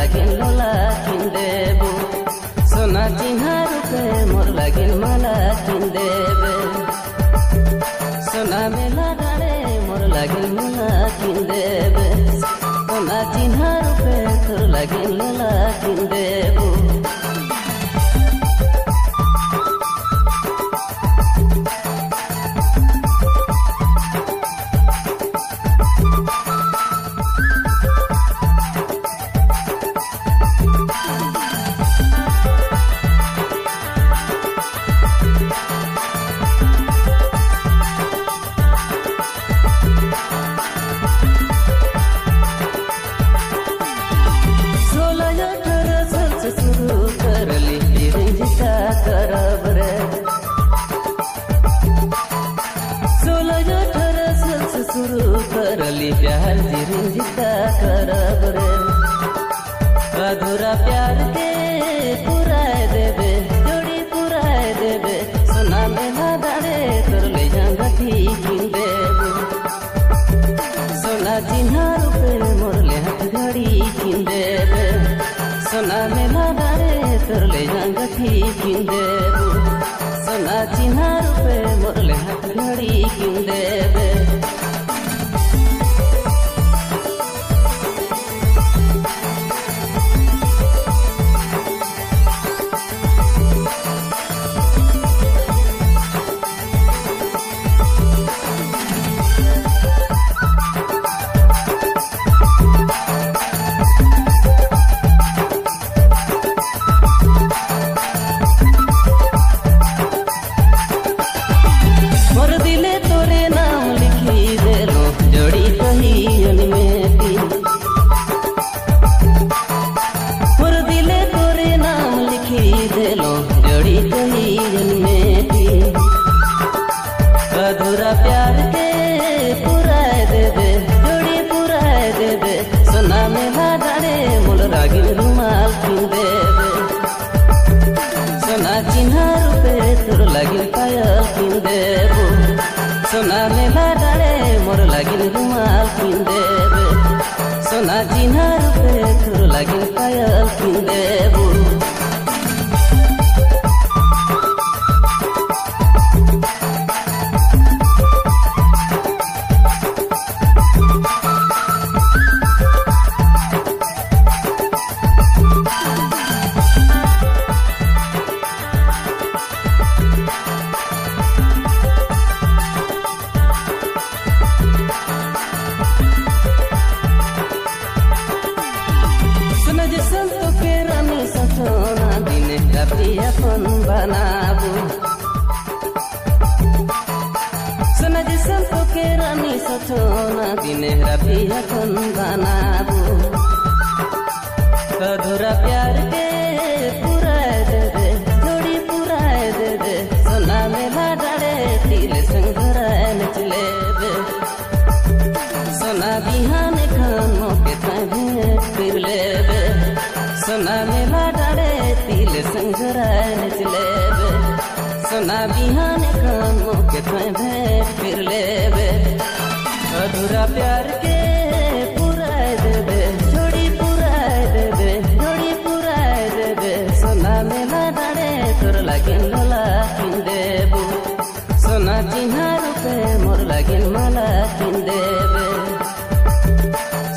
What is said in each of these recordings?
लागिन लोला किन्देबु सोना चिन्हा रुपे मोर लागिन माला किन्देबे सोना मेला डाँडे मोर लागिन माला किन्देबे सोना चिन्हा रुपे तोर लागिन लोला किन्देबु करली प्यार जिंदा करब रे अधूरा प्यार के पुराए देबे जोड़ी पुराए देबे सोना मेला डाँडे तोर ले जांगा किन्देबु सोना चिन्हा रुपे मोर ले हाथ घड़ी किन्देबे सोना मेला डाँडे तोर ले जांगा किन्देबु सोना चिन्हा रुपे मोर ले हाथ घड़ी किन्देबे अधूरा प्यार के पुराए देबे जोड़ी पुराए देबे सोना मेला डाँडे मोर लागिन रुमाल किन्देबे सोना चिन्हा रुपे तोर लागिन पायल किन्देबु सोना मेला डाँडे मोर लागिन रुमाल किन्देबे सोना चिन्हा रुपे तोर लागिन पायल किन्देबु अपन बनाबू सोना जिसन तो के रानी सचोना दिने राती अपन बनाबू अधूरा प्यार के पुराए देबे जोड़ी पुराए देबे सोना मेला डाँडे तिले संग घराए नचलेबे सोना बिहान खान मोके भेंट फिर लेबे सोना मेला डाँडे तिले संग घराए नचलेबे सोना बिहान खान मोके भेंट फिर लेबे अधूरा प्यार के पुराए देबे जोड़ी पुराए देबे जोड़ी पुराए देबे सोना मेला डाँडे तोर लागिन लोला किन्देबु सोना चिन्हा रुपे मोर लागिन माला किन्देबे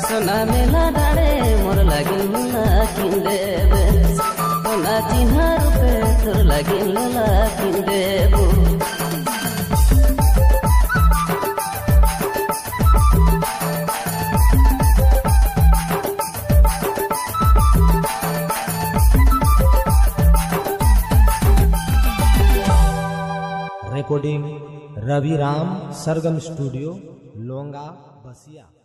सोना मेला डाँडे मोर लागिन माला किन्देबे सोना चिन्हा रुपे तोर लागिन लोला किन्देबु रिकॉर्डिंग रवि राम सरगम स्टूडियो लोंगा बसिया।